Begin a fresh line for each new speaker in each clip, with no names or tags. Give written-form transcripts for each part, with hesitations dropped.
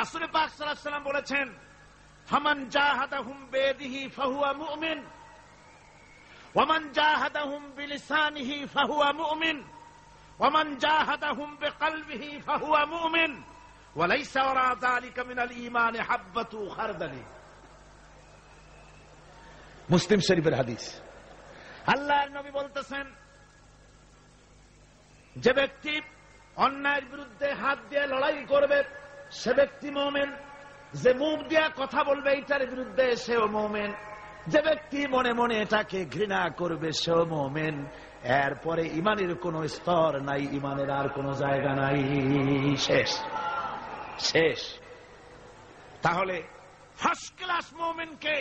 রাসূল পাক সাল্লাল্লাহু আলাইহি ওয়াসাল্লাম বলেছেন, ফামান জাহাদাহুম বিয়াদিহি ফাহুয়া মুমিন ওয়া মান জাহাদাহুম বিলিসানিহি ফাহুয়া মুমিন ওয়া মান জাহাদাহুম বিকলবিহি ফাহুয়া মুমিন ওয়া লাইসা ওয়ারা যালিকা মিনাল ঈমানি হাববাতু খারদালি। মুসলিম শরীফের হাদিস। আল্লাহর নবী বলতেছেন, যে ব্যক্তি অন্যায়ের বিরুদ্ধে হাত দিয়ে লড়াই করবে সে ব্যক্তি মুমিন। যে মুখ দিয়ে কথা বলবে এটার বিরুদ্ধে সেও মুমিন। যে ব্যক্তি মনে মনে এটাকে ঘৃণা করবে সেও মুমিন। এরপরে ইমানের কোন স্তর নাই, ইমানের আর কোন জায়গা নাই, শেষ শেষ। তাহলে ফার্স্ট ক্লাস মুমিন কে?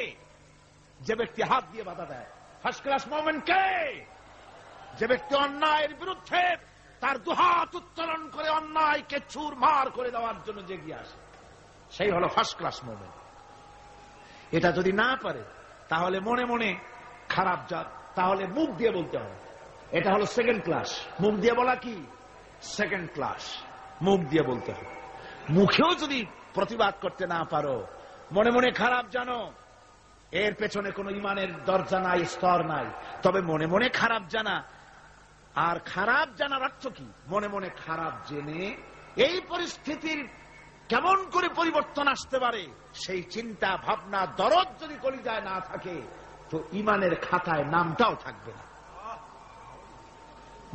যে ব্যক্তি হাত দিয়ে বাধা দেয়। ফার্স্ট ক্লাস মুমিন কে? যে ব্যক্তি অন্যায়ের বিরুদ্ধে তার দুহাত উত্তোলন করে অন্যায়কে চুরমার করে দেওয়ার জন্য জেগে আসে, সেই হলো ফার্স্ট ক্লাস মুমিন। এটা যদি না পারে তাহলে মনে মনে খারাপ জাত, তাহলে মুখ দিয়ে বলতে হবে। এটা হলো সেকেন্ড ক্লাস। মুখ দিয়ে বলা কি? Second class. মুখ দিয়ে বলতে হবে। মুখেও যদি প্রতিবাদ করতে না পারো, মনে মনে খারাপ জানো, এর পেছনে কোনো ইমানের দরজা নাই, স্তর নাই। তবে মনে মনে খারাপ জানা, আর খারাপ জানার অর্থ কি? মনে মনে খারাপ জেনে এই পরিস্থিতির কেমন করে পরিবর্তন আসতে পারে সেই চিন্তা ভাবনা দরদ যদি কলিজায় না থাকে তো ইমানের খাতায় নামটাও থাকবে না।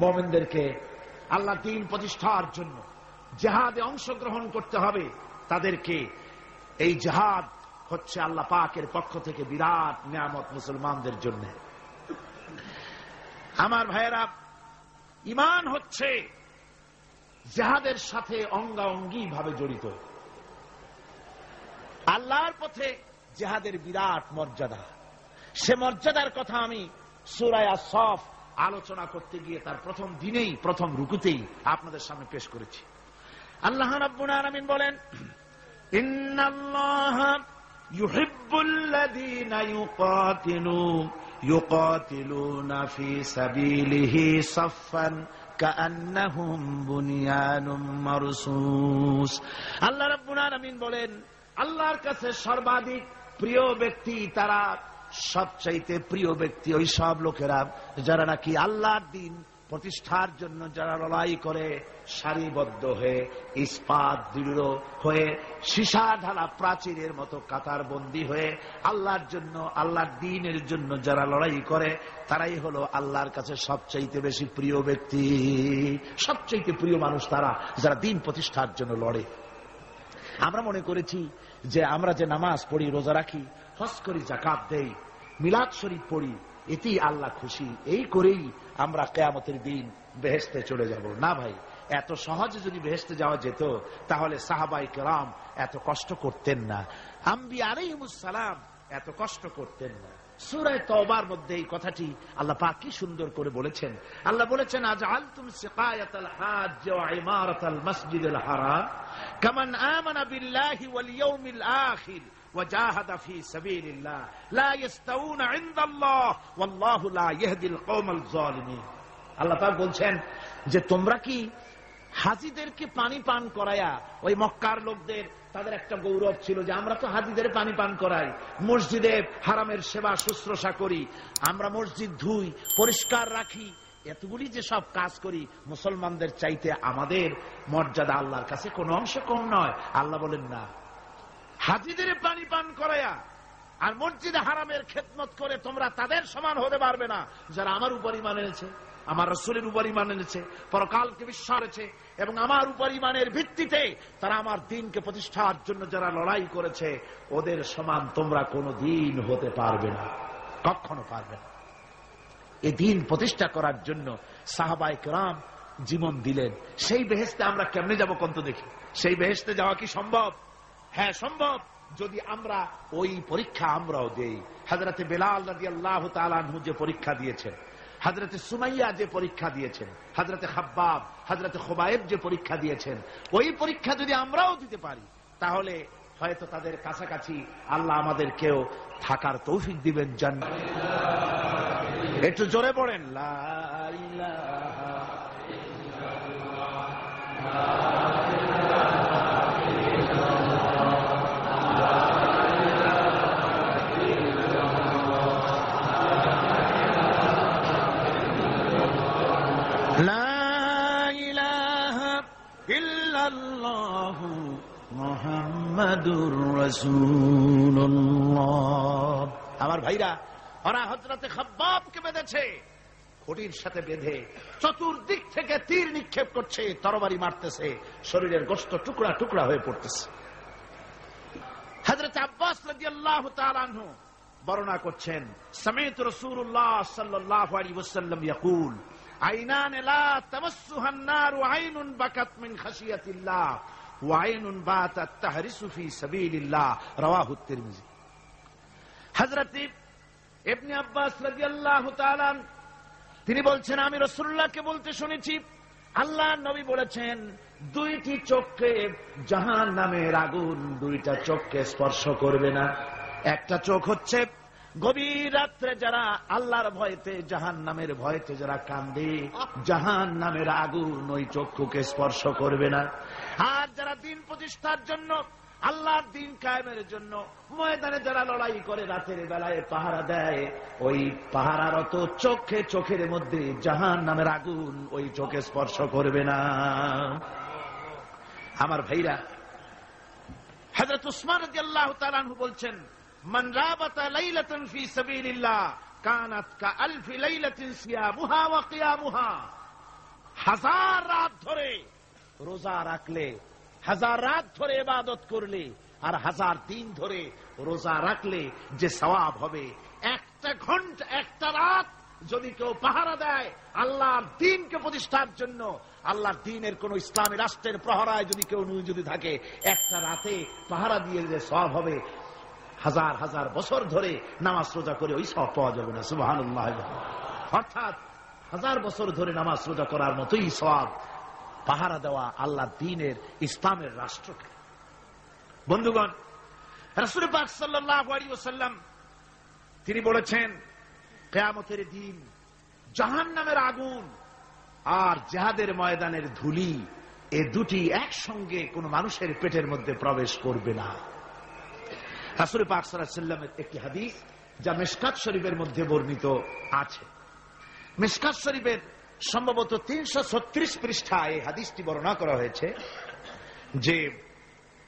মুমিনদেরকে আল্লাহ দ্বীন প্রতিষ্ঠার জন্য জিহাদে অংশগ্রহণ করতে হবে। তাদেরকে এই জিহাদ হচ্ছে আল্লাহ পাকের পক্ষ থেকে বিরাট নিয়ামত মুসলমানদের জন্য। আমার ভাইয়েরা, ঈমান হচ্ছে জিহাদের সাথে অঙ্গাঅঙ্গি ভাবে জড়িত। আল্লাহর পথে জিহাদের বিরাট মর্যাদা। সে মর্যাদার কথা আমি সূরা আস-সাফ আলোচনা করতে গিয়ে তার প্রথম দিনেই, প্রথম রুকুতেই আপনাদের সামনে পেশ করেছি। আল্লাহ রাব্বুল আলামিন বলেন, ইন্নাল্লাহা ইউহিব্বুল্লাযীনা ইউকাতিলুনা ফী সাবিলিহি সাফফান কাআন্নাহুম বুনিয়ানুম মারসুস। আল্লাহ রাব্বুল আলামিন বলেন, আল্লাহর কাছে সর্বাধিক প্রিয় ব্যক্তি তারা, সবচাইতে প্রিয় ব্যক্তি ওই সব লোকেরা যারা নাকি আল্লাহর দ্বীন প্রতিষ্ঠার জন্য যারা লড়াই করে সারিবদ্ধ হয়ে, ইস্পাত দৃঢ় হয়ে, সীসা ঢালা প্রাচীরের মতো কাতারবন্দী হয়ে আল্লাহর জন্য, আল্লাহর দ্বীনের জন্য যারা লড়াই করে তারাই হলো আল্লাহর কাছে সবচাইতে বেশি প্রিয় ব্যক্তি। সবচাইতে প্রিয় মানুষ তারা যারা দ্বীন প্রতিষ্ঠার জন্য লড়ে। আমরা মনে করেছি যে আমরা যে নামাজ পড়ি, রোজা রাখি, হজ করি, যাকাত দেই, মিলাদ শরীফ পড়ি, এতেই আল্লাহ খুশি, এই করেই আমরা কিয়ামতের দিন বেহেশতে চলে যাব। না ভাই, এত সহজে যদি বেহেশতে যাওয়া যেত তাহলে সাহাবায়ে কেরাম এত কষ্ট করতেন না, আম্বিয়া আলাইহিমুস সালাম এত কষ্ট করতেন না। সূরা তাওবার মধ্যে এই কথাটি আল্লাহ পাক কি সুন্দর করে বলেছেন। আল্লাহ বলেছেন, আজআলতুম সিকায়াতাল হাজ্জ ওয়া ইমারাতাল মাসজিদিল হারাম কামান আমানা বিল্লাহি ওয়াল ইয়াউমিল আখির ওয়াজাহাদা ফি সাবিলিল্লাহ লা ইস্তাউনা ইনদাল্লাহ ওয়াল্লাহু লা ইয়াহদিল কওমাল যালিমিন। আল্লাহ পাক বলছেন যে তোমরা কি হাজীদেরকে পানি পান করায়া, ওই মক্কার লোকদের তাদের একটা গৌরব ছিল যে আমরা তো হাজীদের পানি পান করাই, মসজিদে হারামের সেবা শুশ্রূষা করি, আমরা মসজিদ ধুই, পরিষ্কার রাখি, এতগুলি যে সব কাজ করি, মুসলমানদের চাইতে আমাদের মর্যাদা আল্লাহর কাছে কোনো অংশ কম নয়। আল্লাহ বলেন না, হাজীদের পানি পান করায়া আর মসজিদে হারামের খেদমত করে তোমরা তাদের সমান হতে পারবে না যারা আমার উপর ঈমান এনেছে, আমার রাসূলের উপর ঈমান এনেছে, পরকালকে বিশ্বাস করেছে এবং আমার উপর ঈমানের ভিত্তিতে তারা আমার দ্বীনকে প্রতিষ্ঠার জন্য যারা লড়াই করেছে, ওদের সমান তোমরা কোনোদিন হতে পারবে না, কখনো পারবে না। এই দ্বীন প্রতিষ্ঠা করার জন্য সাহাবায়ে কেরাম জীবন দিলেন। সেই বেহেশতে আমরা কেমনে যাব কোন তো দেখি? সেই বেহেশতে যাওয়া কি সম্ভব? হ্যাঁ সম্ভব, যদি আমরা ওই পরীক্ষা আমরাও দেই। হযরতে বেলাল রাদিয়াল্লাহু তাআলা আনহু যে পরীক্ষা দিয়েছেন, হযরতে সুমাইয়া যে পরীক্ষা দিয়েছেন, হযরতে খাব্বাব, হযরতে খুবাইব যে পরীক্ষা দিয়েছেন, ওই পরীক্ষা যদি আমরাও দিতে পারি তাহলে হয়তো তাদের কাছাকাছি আল্লাহ আমাদেরকেও থাকার তৌফিক দিবেন জান্নাতে। একটু জোরে পড়েন, লা ইলাহা ইল্লাল্লাহ। মুহাম্মাদুর রাসূলুল্লাহ। আমার ভাইরা, ওরা হযরতে খাব্বাবকে বেঁধেছে, খুঁটির সাথে বেঁধে চতুর্দিক থেকে তীর নিক্ষেপ করছে, তরবারি মারতেছে, শরীরের গোশত টুকরা টুকরা হয়ে পড়তেছে। হযরত আব্বাস রাদিয়াল্লাহু তাআলা আনহু বর্ণনা করছেন, সামি'তু রাসূলুল্লাহ সাল্লাল্লাহু আলাইহি ওয়াসাল্লাম ইয়াকুল, আইনান লা তামাসসুহান নার ওয়া আইনুন বাকাত মিন খাশিয়াতিল্লাহ ওয়া আইনুন বাতাত তাহরিসু ফি সাবিলিল্লাহ, রাওয়াহু তিরমিজি। হযরত ইবনে আব্বাস রাদিয়াল্লাহু তাআলা তিনি বলছেন, আমি রাসূলুল্লাহকে বলতে শুনেছি, আল্লাহর নবী বলেছেন, দুইটি চোখকে জাহান্নামের আগুন দুইটা চোখকে স্পর্শ করবে না। একটা চোখ হচ্ছে গভীর রাত্রে যারা আল্লাহর ভয়তে জাহান্নামের ভয়তে যারা কান্দে, জাহান্নামের আগুন ওই চক্ষুকে স্পর্শ করবে না। আর যারা দিন প্রতিষ্ঠার জন্য, আল্লাহর দিন কায়েমের জন্য ময়দানে যারা লড়াই করে, রাতের বেলায় পাহারা দেয়, ওই পাহারারত চোখে চোখের মধ্যে জাহান্নামের আগুন ওই চোখে স্পর্শ করবে না। আমার ভাইরা, হযরত উসমান রাদিয়াল্লাহু তাআলা আনহু বলছেন, মান রাবাতা লাইলাতান ফি সাবিলিল্লাহ কানাত কাআলফি লাইলাতিন সিয়ামুহা ওয়া কিয়ামুহা। হাজার রাত ধরে রোজা রাখলে, হাজার রাত ধরে ইবাদত করলে, আর হাজার দিন ধরে রোজা রাখলে যে সওয়াব হবে, একটা ঘন্টা একটা রাত যদি কেউ পাহারা দেয় আল্লাহর দ্বীনকে প্রতিষ্ঠার জন্য, আল্লাহর দ্বীনের কোন ইসলামী রাষ্ট্রের প্রহরায় যদি কেউ যদি থাকে, একটা রাতে পাহারা দিয়ে যে সওয়াব হবে, হাজার হাজার বছর ধরে নামাজ রোজা করে ওই সওয়াব পাওয়া যাবে না। সুবহানাল্লাহ। অর্থাৎ হাজার বছর ধরে নামাজ রোজা করার মতোই সওয়াব পাহারা দেওয়া আল্লাহর দ্বীনের ইসলামের রাষ্ট্রকে। বন্ধুগণ, রাসূল পাক সাল্লাল্লাহু আলাইহি ওয়াসাল্লাম তিনি বলেছেন, কিয়ামতের দিন জাহান্নামের আগুন আর জিহাদের ময়দানের ধুলি, এই দুটি একসঙ্গে কোন মানুষের পেটের মধ্যে প্রবেশ করবে না। রাসূল পাক সাল্লাল্লাহু আলাইহি ওয়াসাল্লামের একটি হাদিস যা মিশকাত শরীফের মধ্যে বর্ণিত আছে। মিশকাত শরীফের সম্ভবত 336 পৃষ্ঠায় এই হাদিসটি বর্ণনা করা হয়েছে যে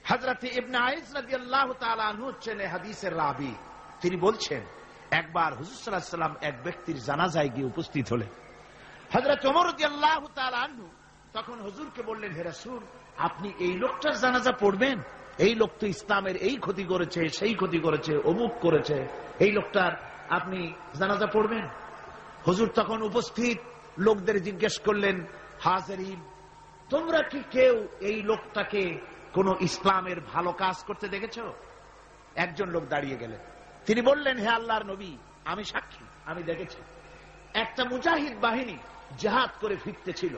হযরত ইবনে আইস রাদিয়াল্লাহু তাআলা আনহু হচ্ছেন এই হাদিসের রাবী। তিনি বলছেন, একবার হুজুর সাল্লাল্লাহু আলাইহি ওয়াসাল্লাম এক ব্যক্তির জানাজায় গিয়ে উপস্থিত হলেন। হযরত ওমর রাদিয়াল্লাহু তাআলা আনহু তখন হুজুরকে বললেন, হে রাসূল, আপনি এই লোকটার জানাজা পড়বেন? এই লোক তো ইসলামের এই ক্ষতি করেছে, সেই ক্ষতি করেছে, অমুক করেছে, এই লোকটার আপনি জানাজা পড়বেন? হুজুর তখন উপস্থিত লোকদের জিজ্ঞেস করলেন, হাজিরিন, তোমরা কি কেউ এই লোকটাকে কোন ইসলামের ভালো কাজ করতে দেখেছো? একজন লোক দাঁড়িয়ে গেলেন, তিনি বললেন, হে আল্লাহর নবী, আমি সাক্ষী, আমি দেখেছি। একটা মুজাহিদ বাহিনী জিহাদ করে ফিরতে ছিল,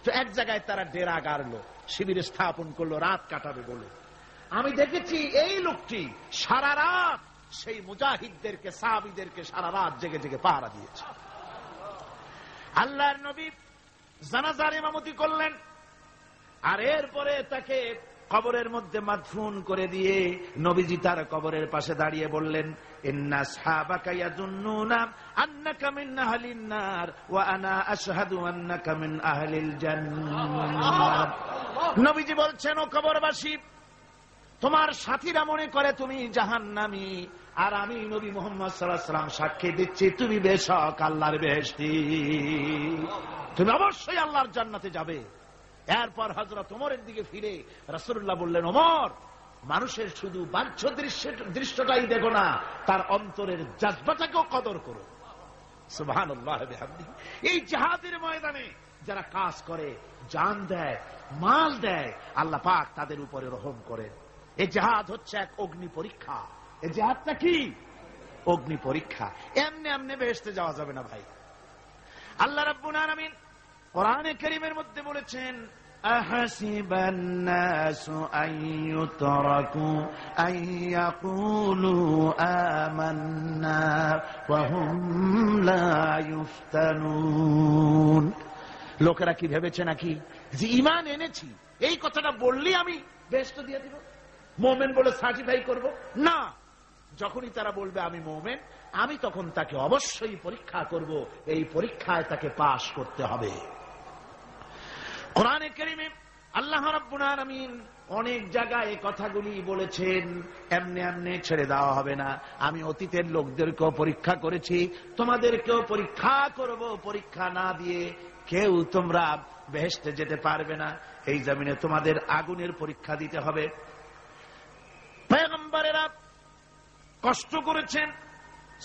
তো এক জায়গায় তারা ডেরা গাড়লো, শিবির স্থাপন করলো, রাত কাটাবে বলে। আমি দেখেছি এই লোকটি সারা রাত সেই মুজাহিদদেরকে, সাহাবীদেরকে সারা রাত জেগে জেগে পাহারা দিয়েছে। আল্লাহর নবী জানাজার ইমামতি করলেন, আর এরপরে তাকে কবরের মধ্যে মাদফুন করে দিয়ে নবীজি তার কবরের পাশে দাঁড়িয়ে বললেন, ইন্না আসহাবাকা ইয়াযুন্নুনা আন্নাকা মিন আহলিন নার ওয়া আনা আশহাদু আন্নাকা মিন আহলিল জান্নাহ। নবীজি বলছেন, ও কবরবাসী, তোমার সাথীরা মনে করে তুমি জাহান্নামী, আর আমি নবী মুহাম্মদ সাল্লাল্লাহু আলাইহি ওয়াসাল্লাম সাক্ষী দিচ্ছি তুমি বেশক আল্লাহর বেহেশতি, তুমি অবশ্যই আল্লাহর জান্নাতে যাবে। এরপর হযরত ওমরের দিকে ফিরে রাসূলুল্লাহ বললেন, ওমর, মানুষের শুধু বাহ্য দৃশ্যটাই দেখো না, তার অন্তরের জজবাটাকেও কদর করো। সুবহানাল্লাহ বিহামদিহি। এই জিহাদের ময়দানে যারা কাজ করে, জান দেয়, মাল দেয়, আল্লাহ পাক তাদের উপরে রহম করেন। এই জিহাদ হচ্ছে এক অগ্নি পরীক্ষা। এই জিহাদটা কি? অগ্নি পরীক্ষা। এমনি এমনি বেহেশতে যাওয়া যাবে না ভাই। আল্লাহ রাব্বুল আলামিন কোরআনে কারীমের মধ্যে বলেছেন, আহাসিবান নাসু আন ইউতরাকু আন ইয়াকুলু আমান্না ওয়া হুম লা ইফতানুন। লোকেরা কি ভেবেছে নাকি যে ঈমান এনেছি, এই কথাটা বললেই আমি বেহেশত দিয়ে দিব, মুমিন বলে সার্টিফাই করব? না, যখনই তারা বলবে আমি মুমিন, আমি তখন তাকে অবশ্যই পরীক্ষা করব, এই পরীক্ষায় তাকে পাশ করতে হবে। কোরআনে কারীমে আল্লাহ রাব্বুল আলামিন অনেক জায়গায় এই কথাগুলি বলেছেন, এমনি এমনি ছেড়ে দেওয়া হবে না। আমি অতীতের লোকদেরকেও পরীক্ষা করেছি, তোমাদেরকেও পরীক্ষা করব। পরীক্ষা না দিয়ে কেউ তোমরা বেহেশতে যেতে পারবে না। এই জমিনে তোমাদের আগুনের পরীক্ষা দিতে হবে। পয়গম্বরেরা কষ্ট করেছেন,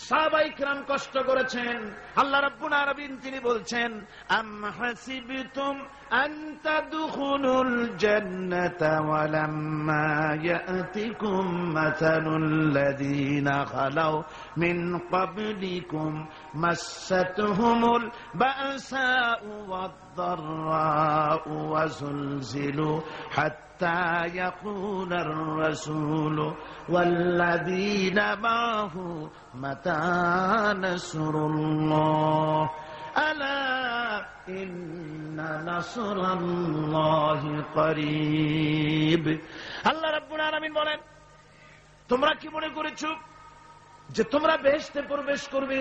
সাহাবায়ে কিরাম কষ্ট করেছেন। আল্লাহ রাব্বুল আলামিন তিনি বলছেন, আম হাসিবতুম আন তাদখুলুল জান্নাতা ওয়া লাম্মা ইয়াতিকুম মাসালুল লাযীনা খালাউ মিন ক্বাবলিকুম মাসাতহুমুল বাসাউ ওয়াদ-দাররাউ ওয়া যুলজিলু হাত্তা ইয়াকুলার রাসূলু ওয়াল্লাযীনা মা'হু মাতা নাসরুল্লাহ আলা ইন্না নাসরাল্লাহি করিব। আল্লাহ রাব্বুল আলামিন বলেন, তোমরা কি মনে করেছো যে তোমরা বেহেশতে প্রবেশ করবে,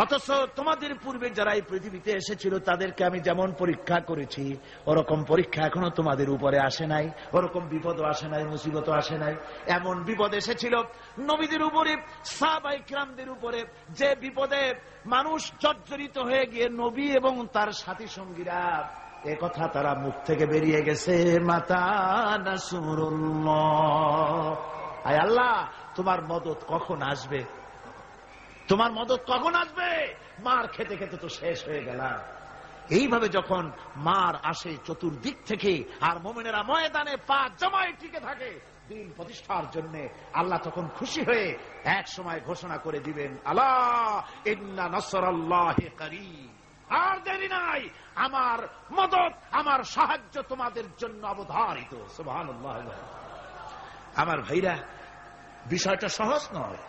অথচ তোমাদের পূর্বে যারা এই পৃথিবীতে এসেছিল তাদেরকে আমি যেমন পরীক্ষা করেছি ওরকম পরীক্ষা এখনো তোমাদের উপরে আসে নাই, ওরকম বিপদও আসে নাই, মুসিবতও আসে নাই। এমন বিপদ এসেছিল নবীদের উপরে, সাহাবায়ে কিরামদের উপরে, যে বিপদে মানুষ জর্জরিত হয়ে গিয়ে নবী এবং তার সাথী সঙ্গীরা এ কথা তারা মুখ থেকে বেরিয়ে গেছে, মাতা নাসরুল্লাহ, আয় আল্লাহ তোমার মদত কখন আসবে, তোমার মদত কখন আসবে। মার খেতে খেতে তো শেষ হয়ে গেলাম। এইভাবে যখন মার আসে চতুর্দিক থেকে, আর মুমিনেরা ময়দানে পা জমায়ে টিকে থাকে দিন প্রতিষ্ঠার জন্য, আল্লাহ তখন খুশি হয়ে এক সময় ঘোষণা করে দিবেন, আলা ইন্না নাসরাল্লাহি করিব, আর দেরি নাই, আমার মদত, আমার সাহায্য তোমাদের জন্য অবধারিত। সুবহানাল্লাহ। আমার ভাইরা, বিষয়টা সহজ নয়।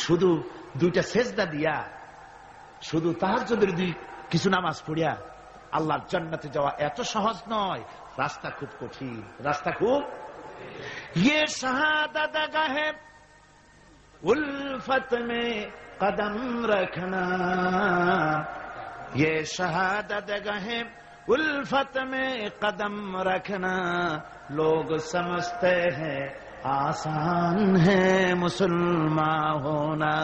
শুধু দুইটা সেজদা দিয়া, শুধু তাহাজ্জুদের কিছু নামাজ পড়িয়া আল্লাহর জান্নাতে যাওয়া এত সহজ নয়। রাস্তা খুব কঠিন, রাস্তা খুব। ये शहादत गाहे उल्फत में कदम रखना, ये शहादत गाहे उल्फत में कदम रखना, लोग समझते हैं आसान है मुसलमान होना।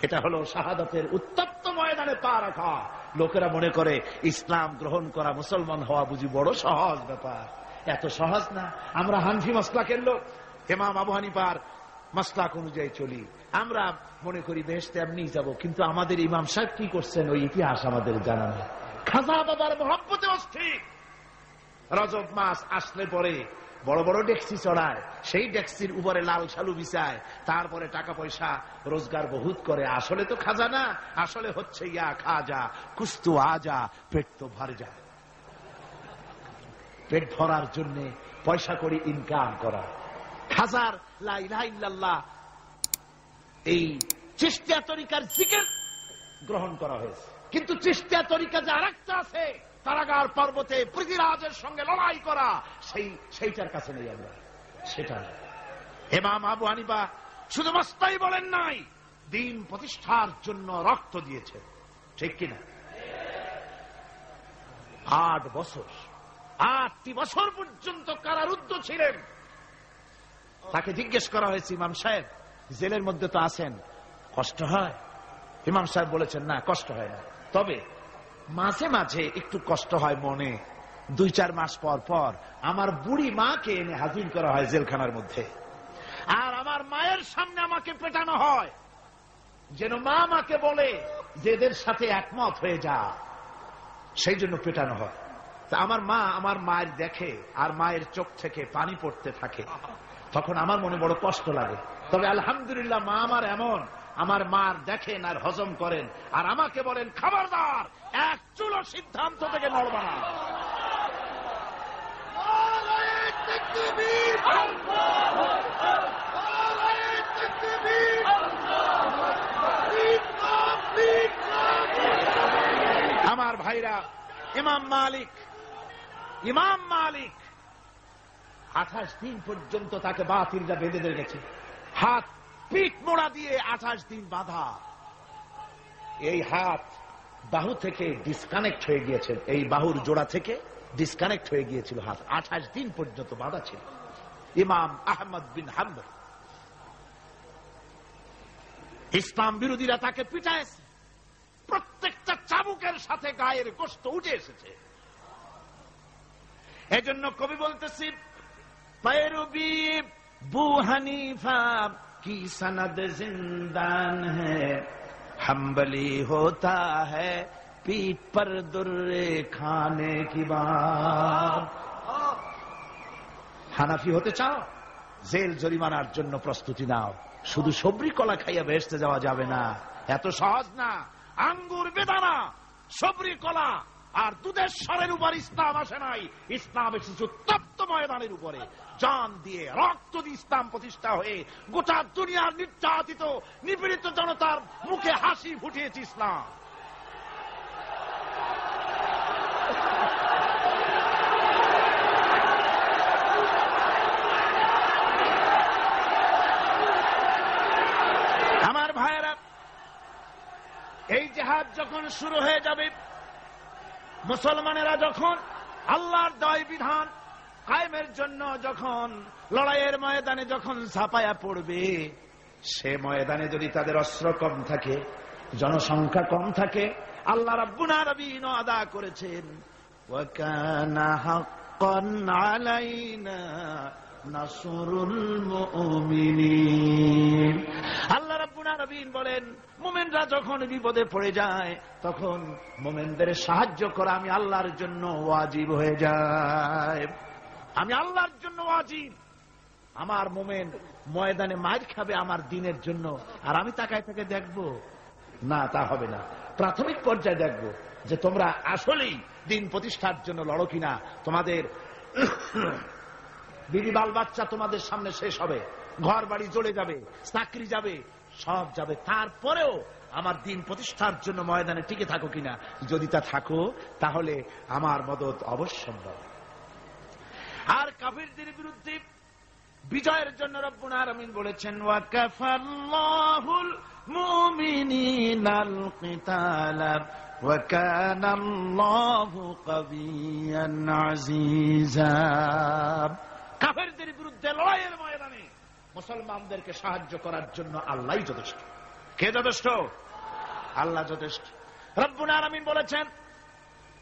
এটা হলো শাহাদাতের উত্তপ্ত ময়দানে পা রাখা। লোকেরা মনে করে ইসলাম গ্রহণ করা, মুসলমান হওয়া বুঝি বড় সহজ ব্যাপার। এত সহজ না। আমরা হানফি মাসলাকের লোক, ইমাম আবু হানিফার মাসলাক অনুযায়ী চলি। আমরা মনে করি বেহেশতে এমনি যাব, কিন্তু আমাদের ইমাম সাহেব কি করছেন ওই ইতিহাস আমাদের জানা নেই। খাজা বাবার মহব্বতে অস্থির। রজব মাস আসলে পরে বড় বড় ডেক্সি চড়ায়, সেই ডেক্সির উপরে লাল শালু বিছায়, তারপরে টাকা পয়সা রোজগার বহুত করে। আসলে তো খাজা না, আসলে হচ্ছে ইয়া খাজা কুস্তু আজা, পেট তো ভর যায়। পেট ভরার জন্য পয়সা করে ইনকাম করা। হাজার লা ইলাহা ইল্লাল্লাহ এই চিশতিয়া তরিকার জিকির গ্রহণ করা হয়েছে, কিন্তু চিশতিয়া তরিকা যে আরেকটা আছে, তারাগার পর্বতে পৃথিবীরাজের সঙ্গে লড়াই করা, সেইটার কাছে নেই আমরা, সেটা না। ইমাম আবু হানিফা শুধু মাসলাই বলেন নাই, দ্বীন প্রতিষ্ঠার জন্য রক্ত দিয়েছে, ঠিক কিনা? 8 বছর, 8টি বছর পর্যন্ত কারারুদ্ধ ছিলেন। তাকে জিজ্ঞেস করা হয়েছে, ইমাম সাহেব জেলের মধ্যে তো আছেন, কষ্ট হয়? ইমাম সাহেব বলেছেন, না কষ্ট হয় না, তবে মাঝে মাঝে একটু কষ্ট হয় মনে। 2-4 মাস পর পর আমার বুড়ি মাকে এনে হাজির করা হয় জেলখানার মধ্যে, আর আমার মায়ের সামনে আমাকে পেটানো হয়, যেন মা মাকে বলে যে এদের সাথে একমত হয়ে যা, সেই জন্য পেটানো হয়। তা আমার মা আমার মায়ের দেখে, আর মায়ের চোখ থেকে পানি পড়তে থাকে, তখন আমার মনে বড় কষ্ট লাগে। তবে আলহামদুলিল্লাহ মা আমার এমন, আমার মার দেখেন আর হজম করেন, আর আমাকে বলেন খবরদার এক চুলো সিদ্ধান্ত থেকে নড়বা না। আমার ভাইরা, ইমাম মালিক 28 দিন পর্যন্ত তাকে বাতিলরা বেঁধে রেখেছে, হাত পিঠ মোড়া দিয়ে 28 দিন বাঁধা। এই হাত বাহু থেকে ডিসকানেক্ট হয়ে গিয়েছে, এই বাহুর জোড়া থেকে ডিসকানেক্ট হয়ে গিয়েছিল হাত, 28 দিন পর্যন্ত বাঁধা ছিল। ইমাম আহমদ বিন হাম্বল, ইসলাম বিরোধীরা তাকে পিটাইছে, প্রত্যেকটা চাবুকের সাথে গায়ের গোশত উঠে এসেছে। এজন্য কবি বলতেছি, पैरुबी बू हनीफा की सनद जिंदान है, हम्बली होता है पीठ पर दुर्रे खाने की बात। হানাফি হতে চাও, জেল জরিমানার জন্য প্রস্তুতি নাও। শুধু সবরি কলা খাইয়া বেহেশতে যাওয়া যাবে না, এত সহজ না। আঙ্গুর বেদানা, সবরি কলা আর দুধের স্বরের উপর ইসলাম আসে নাই। ইসলাম এসেছে তপ্ত ময়দানের উপরে, জান দিয়ে রক্ত দিয়ে ইসলাম প্রতিষ্ঠা হয়ে গোটা দুনিয়ার নির্যাতিত নিপীড়িত জনতার মুখে হাসি ফুটিয়েছে ইসলাম। আমার ভাইয়েরা, এই জিহাদ যখন শুরু হয়ে যাবে, মুসলমানেরা যখন আল্লাহর দয় বিধান কায়েমের জন্য যখন লড়াইয়ের ময়দানে যখন ঝাঁপায়া পড়বে, সে ময়দানে যদি তাদের অস্ত্র কম থাকে, জনসংখ্যা কম থাকে, আল্লাহ রাব্বুল আলামিন আদা করেছেন, ওয়া কানা হাক্কান আলাইনা নাসরুল মুমিনিন। আল্লাহ রাব্বুল আলামিন বলেন, মুমিনরা যখন বিপদে পড়ে যায়, তখন মুমিনদের সাহায্য করা আমি আল্লাহর জন্য ওয়াজিব হয়ে যায়। আমি আল্লাহর জন্য ওয়াজিব। আমার মুমিন ময়দানে মার খাবে আমার দিনের জন্য, আর আমি তাকায় থেকে দেখবো না, তা হবে না। প্রাথমিক পর্যায়ে দেখবো যে তোমরা আসলেই দিন প্রতিষ্ঠার জন্য লড়ো কিনা। তোমাদের বিবি বাল বাচ্চা তোমাদের সামনে শেষ হবে, ঘর বাড়ি জ্বলে যাবে, চাকরি যাবে, সব যাবে, তারপরেও আমার দিন প্রতিষ্ঠার জন্য ময়দানে টিকে থাকো কিনা। যদি তা থাকো, তাহলে আমার মদদ অবশ্যম্ভব। আর কাফিরদের বিরুদ্ধে বিজয়ের জন্য রব্বুল আলামিন বলেছেন, ওয়া কাফাল্লাহুল মুমিনিনাল কিতালা ওয়া কানাল্লাহু কাবিয়্যান আজিজা। কাফেরদের বিরুদ্ধে লড়াইয়ের ময়দানে মুসলমানদেরকে সাহায্য করার জন্য আল্লাহই যথেষ্ট। কে যথেষ্ট? আল্লাহ যথেষ্ট। রব্বুল আলামিন বলেছেন,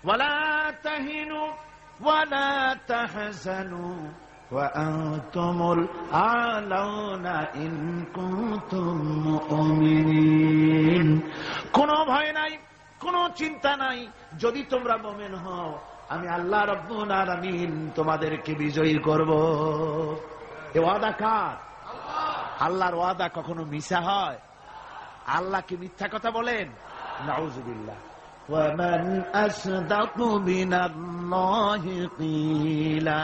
ওয়ালা তাহিনু ওয়ালা তাহজানু ওয়া আনতুমুল আলাউনা ইন কুনতুম মুমিনিন। কোনো ভয় নাই, কোনো চিন্তা নাই, যদি তোমরা মুমিন হও, আমি আল্লাহ রাব্বুল আলামিন তোমাদেরকে বিজয়ী করব। এ ওয়াদা কার? আল্লাহর ওয়াদা কখনো মিথ্যা হয়? আল্লাহ কি মিথ্যা কথা বলেন? নাউযুবিল্লাহ। ওয়ামান আসদাকু মিনাল্লাহি কিলা।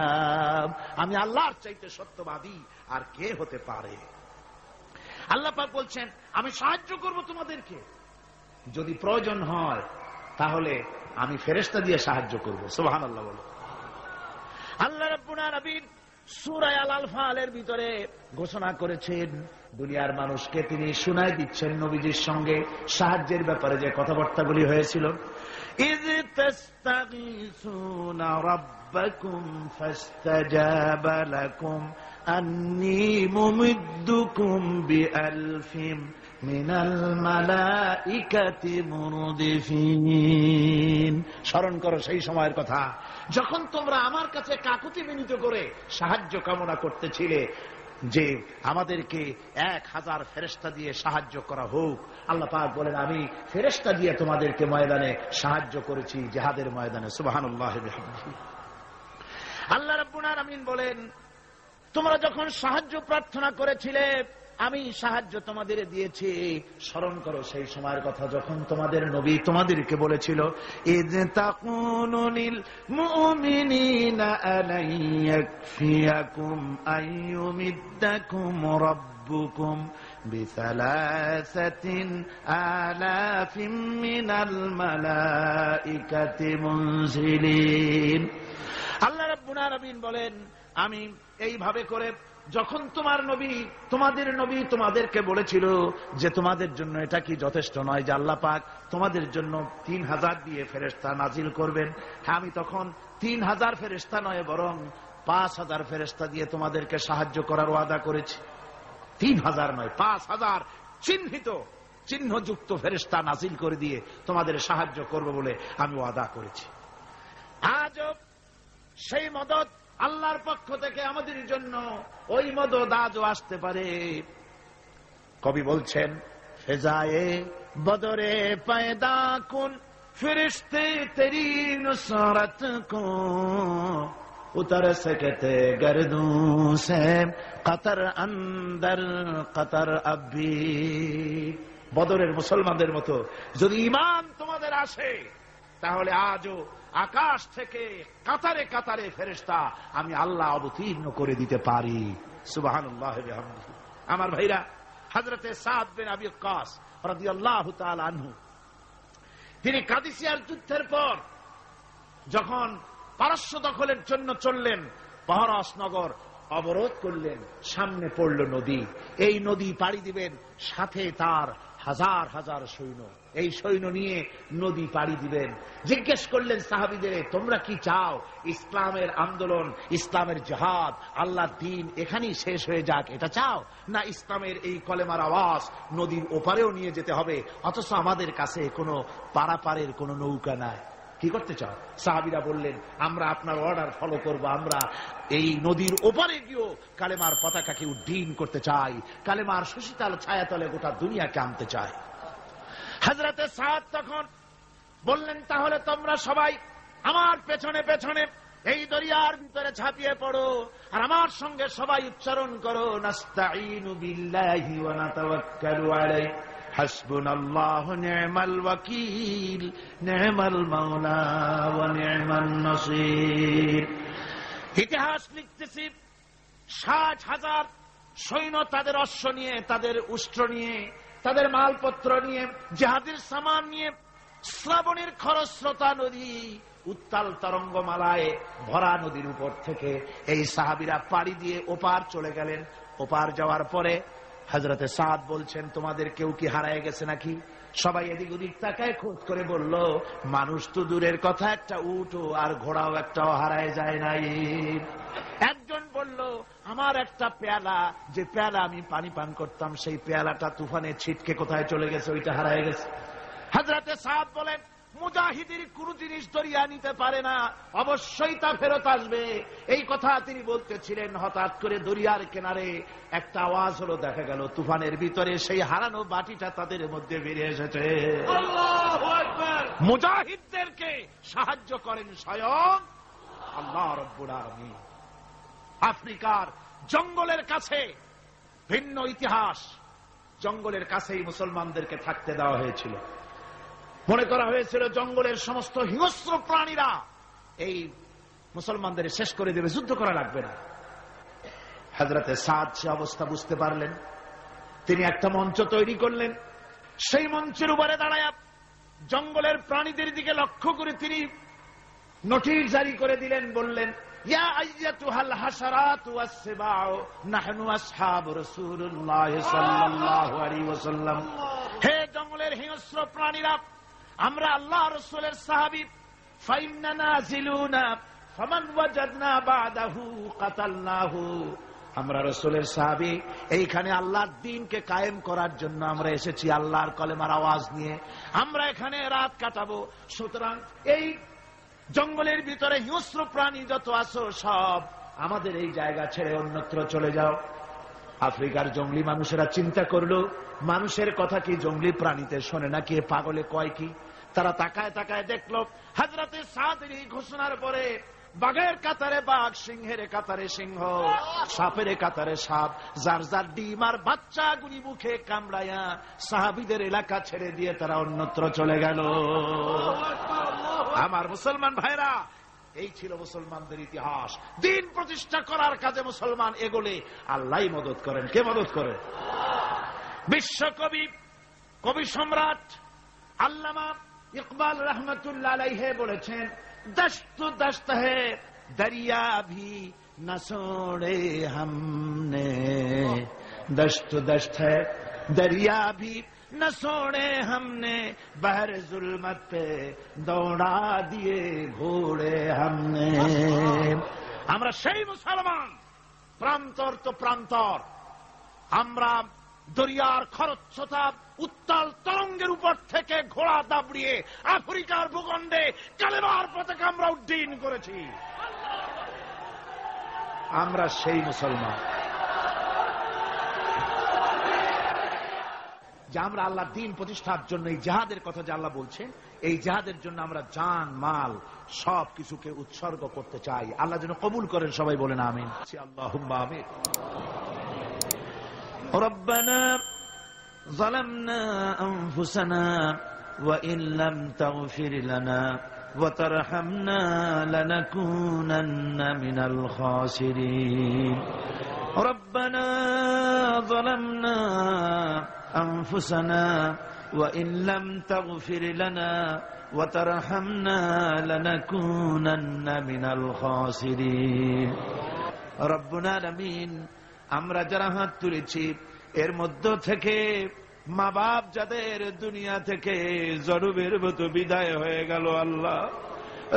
আমি আল্লাহর চাইতে সত্যবাদী আর কে হতে পারে? আল্লাহ পাক বলছেন, আমি সাহায্য করব তোমাদেরকে, যদি প্রয়োজন হয় তাহলে আমি ফেরেশতা দিয়ে সাহায্য করব। সুবহানাল্লাহ বলো। আল্লাহ রাব্বুল আলামিন সূরা আল-আনফালের ভিতরে ঘোষণা করেছেন, দুনিয়ার মানুষকে তিনি শুনায় দিচ্ছেন নবীজির সঙ্গে সাহায্যের ব্যাপারে যে কথাবার্তাগুলি হয়েছিল। ইয তাস্তাগীসুনা রাব্বাকুম ফাস্তাজাবা লাকুম আন্নী মুমিদ্দুকুম বিআলফিম মিনাল মালাইকাতি মুরদিফিন। স্মরণ করো সেই সময়ের কথা, যখন তোমরা আমার কাছে কাকুতি বিনীত করে সাহায্য কামনা করতেছিলে যে আমাদেরকে 1000 ফেরেশতা দিয়ে সাহায্য করা হোক। আল্লাহ পাক বলেন, আমি ফেরেশতা দিয়ে তোমাদেরকে ময়দানে সাহায্য করেছি, জিহাদের ময়দানে। সুবহানাল্লাহ বিহামদিহি। আল্লাহ রাব্বুল আলামিন বলেন, তোমরা যখন সাহায্য প্রার্থনা করেছিলে, আমি সাহায্য তোমাদের দিয়েছি। স্মরণ করো সেই সময়ের কথা, যখন তোমাদের নবী তোমাদেরকে বলেছিল, ইয তাকুলু লিল মুমিনিনা আলাই ইয়াকফিয়াকুম আইয়ুমিদ্দাকুম রাব্বুকুম বিসালাসাতিন আলাফিম মিনাল মালাইকাতি মুনজিলিন। আল্লাহ রাব্বুল আলামিন বলেন, আমি এইভাবে করে যখন তোমাদের নবী তোমাদেরকে বলেছিল যে তোমাদের জন্য এটা কি যথেষ্ট নয় যে আল্লাহ পাক তোমাদের জন্য 3000 দিয়ে ফেরেশতা নাজিল করবেন, হ্যাঁ আমি তখন 3000 ফেরেশতা নয় বরং 5000 ফেরেশতা দিয়ে তোমাদেরকে সাহায্য করার ওয়াদা করেছি। 3000 নয়, 5000 চিহ্নযুক্ত ফেরেশতা নাজিল করে দিয়ে তোমাদের সাহায্য করব বলে আমি ওয়াদা করেছি। আজও সেই মদদ আল্লাহর পক্ষ থেকে আমাদের জন্য, ওই মদদ আজও আসতে পারে। কবি বলছেন, ফেজায়ে বদরে পয়দা কুন ফিরিস্তে তেরি নুসরত কো উতর সকতে গর্দু সে কতর অন্দর কতর আবি। বদরের মুসলমানদের মতো যদি ঈমান তোমাদের আসে, তাহলে আজও আকাশ থেকে কাতারে কাতারে ফেরেশতা আমি আল্লাহ অবতীর্ণ করে দিতে পারি। সুবহানাল্লাহ ওয়া বিহামদিহি। আমার ভাইরা, হযরতে সাদ বিন আবি ওয়াক্কাস রাদিয়াল্লাহু তাআলা আনহু, তিনি কাদিসিয়ার যুদ্ধের পর যখন পারস্য দখলের জন্য চললেন, পারস নগর অবরোধ করলেন, সামনে পড়ল নদী। এই নদী পাড়ি দিবেন, সাথে তার হাজার হাজার সৈন্য, এই সৈন্য নিয়ে নদী পাড়ি দিবেন। জিজ্ঞেস করলেন সাহাবীদের, তোমরা কি চাও ইসলামের আন্দোলন, ইসলামের জিহাদ, আল্লাহর দ্বীন এখানেই শেষ হয়ে যাক, এটা চাও, না ইসলামের এই কলেমার আওয়াজ নদীর ওপারেও নিয়ে যেতে হবে, অথচ আমাদের কাছে কোনো পারাপারের কোনো নৌকা নাই, কি করতে চাও? সাহাবীরা বললেন, আমরা আপনার অর্ডার ফলো করব, আমরা এই নদীর ওপারে গিয়েও কালেমার পতাকাকে উড্ডীন করতে চাই, কালেমার সুশীতল ছায়াতলে গোটা দুনিয়াকে আনতে চাই। হযরতে সাদ তখন বললেন, তাহলে তোমরা সবাই আমার পেছনে পেছনে এই দরিয়ার ভিতরে ঝাঁপিয়ে পড়ো, আর আমার সঙ্গে সবাই উচ্চারণ করো, নাস্তাঈনু বিল্লাহি ওয়া নাতাওয়াক্কালু আলাইহি হাসবুনাল্লাহু নি'মাল ওয়াকিল নি'মাল মাওলা ওয়া নি'মান নাসির। ইতিহাস লিখতেছি, 60,000 সৈন্য তাদের অশ্ব নিয়ে, তাদের উষ্ট্র নিয়ে, তাদের মালপত্র নিয়ে, জিহাদের সামান নিয়ে শ্রাবণের খরস্রোতা নদী, উত্তাল তরঙ্গমালায় ভরা নদীর উপর থেকে এই সাহাবীরা পাড়ি দিয়ে ওপার চলে গেলেন। ওপার যাওয়ার পরে হযরতে সাদ বলছেন, তোমাদের কেউ কি হারায় গেছে নাকি? সবাই এদিক ওদিক তাকায়, খোঁজ করে বলল, মানুষ তো দূরের কথা, একটা উট আর ঘোড়াও একটাও হারায় যায় নাই। একজন বলল, আমার একটা পেয়ালা, যে পেয়ালা আমি পানি পান করতাম, সেই পেয়ালাটা তুফানে ছিটকে কোথায় চলে গেছে, ওইটা হারায় গেছে। হযরতে সাদ বলেন, মুজাহিদের কোন জিনিস দরিয়া নিতে পারে না, অবশ্যই তা ফেরত আসবে। এই কথা তিনি বলতেছিলেন, হঠাৎ করে দরিয়ার কিনারে একটা আওয়াজ হলো, দেখা গেল তুফানের ভিতরে সেই হারানো বাটিটা তাদের মধ্যে বেরিয়ে এসেছে। আল্লাহু আকবার। মুজাহিদদেরকে সাহায্য করেন স্বয়ং আল্লাহ রাব্বুল আলামিন। আফ্রিকার জঙ্গলের কাছে ভিন্ন ইতিহাস, জঙ্গলের কাছেই মুসলমানদেরকে থাকতে দেওয়া হয়েছিল। মনে করা হয়েছিল জঙ্গলের সমস্ত হিংস্র প্রাণীরা এই মুসলমানদের শেষ করে দেবে, যুদ্ধ করা লাগবে না। হযরতে সাদ সে অবস্থা বুঝতে পারলেন, তিনি একটা মঞ্চ তৈরি করলেন। সেই মঞ্চের উপরে দাঁড়ায় জঙ্গলের প্রাণীদের দিকে লক্ষ্য করে তিনি নোটিশ জারি করে দিলেন, বললেন, ইয়া আইয়াতুহাল হাশারাতু ওয়াস-সিবাউ নাহনু আসহাবু রাসূলুল্লাহ সাল্লাল্লাহু আলাইহি ওয়াসাল্লাম। হে জঙ্গলের হিংস্র প্রাণীরা, আমরা আল্লাহ রাসূলের সাহাবী, ফাইন্না নাজিলুনা ফামান ওয়াজাদনা বাদাহু কাতালনাহু। আমরা রাসূলের সাহাবী, এইখানে আল্লাহর দ্বীনকে কায়েম করার জন্য আমরা এসেছি, আল্লাহর কলেমার আওয়াজ নিয়ে আমরা এখানে রাত কাটাবো। সুতরাং এই জঙ্গলের ভিতরে হিংস্র প্রাণী যত আছো, সব আমাদের এই জায়গা ছেড়ে অন্যত্র চলে যাও। আফ্রিকার জঙ্গলি মানুষেরা চিন্তা করলো, মানুষের কথা কি জঙ্গলি প্রাণীতে শোনে নাকি, পাগলে কয় কি? তারা তাকায় তাকায় দেখলো, হযরতে সাদের এই ঘোষণার পরে বাঘের কাতারে বাঘ, সিংহের কাতারে সিংহ, সাপের কাতারে সাপ, যার যার ডিম আর বাচ্চা গুলি মুখে কামড়ায়া সাহাবীদের এলাকা ছেড়ে দিয়ে তারা অন্যত্র চলে গেল। আমার মুসলমান ভাইরা, এই ছিল মুসলমানদের ইতিহাস। দ্বীন প্রতিষ্ঠা করার কাজে মুসলমান এগোলে আল্লাহই মদত করেন। কে মদত করে? বিশ্বকবি, কবি সম্রাট আল্লামা ইকবাল রহমতুল্লাহ আলাইহি বলেছেন, দশত দশত হে দরিয়া ভি न छोड़े हमने, दश्त दश्त है दरिया भी न छोड़े हमने, बहर जुल्मत पे दौड़ा दिए घोड़े हमने। আমরা সেই মুসলমান, প্রান্তর তো প্রান্তর, আমরা দরিয়ার খরস্রোতা উত্তাল তরঙ্গের উপর থেকে ঘোড়া দাবড়িয়ে আফ্রিকার ভূখণ্ডে কালেমার পতাকা আমরা উড্ডীন করেছি। আমরা সেই মুসলমান যে আমরা আল্লাহর দ্বীন প্রতিষ্ঠার জন্য এই জিহাদের কথা যে আল্লাহ বলছেন, এই জিহাদের জন্য আমরা জান মাল সব কিছুকে উৎসর্গ করতে চাই। আল্লাহ যেন কবুল করেন, সবাই বলেন আমিন। আল্লাহুম্মা আমিন। রব্বানা যালামনা আনফুসানা ওয়া ইন লাম তাগফির লানা ওয়া তারহামনা লানাকুনান্না মিনাল খাসিরিন। রব্বানা যালামনা أنفسنا وإن لم تغفر لنا وترحمنا لنكونن من الخاسرين। ربنا العالمين আমরা যারা হাত তুলেছি এর মধ্য থেকে মা বাপ যাদের দুনিয়া থেকে জরুবের মতো বিদায় হয়ে গেল, আল্লাহ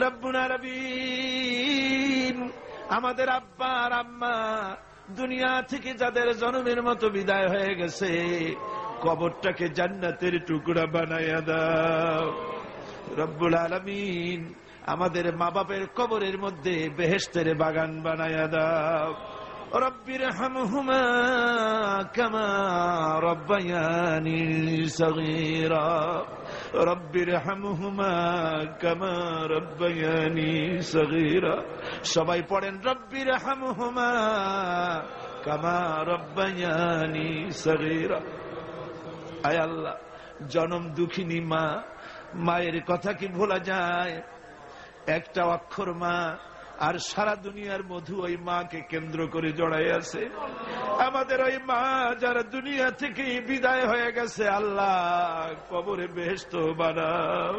রব্বুল আলামিন আমাদের আব্বা আর আম্মা দুনিয়া থেকে যাদের জন্মের মতো বিদায় হয়ে গেছে, কবরটাকে জান্নাতের টুকরা বানাইয়া দাও রব্বুল আলামিন। আমাদের মা বাপের কবরের মধ্যে বেহেশতের বাগান বানাইয়া দাও। রব্বির হামহুমা কামা রব্বায়ানি সগীরা, রব্বির হামহুমা কামা রব্বায়ানি সগীরা। সবাই পড়েন রব্বির হামহুমা কামা রব্বায়ানি সগীরা। আয় আল্লাহ, জনম দুঃখিনী মা, মায়ের কথা কি ভোলা যায়? একটা অক্ষর মা, আর সারা দুনিয়ার মধু ওই মাকে কেন্দ্র করে জড়াই আছে। আমাদের ওই মা যারা দুনিয়া থেকে বিদায় হয়ে গেছে, আল্লাহ কবরে বেহেশত বানাও।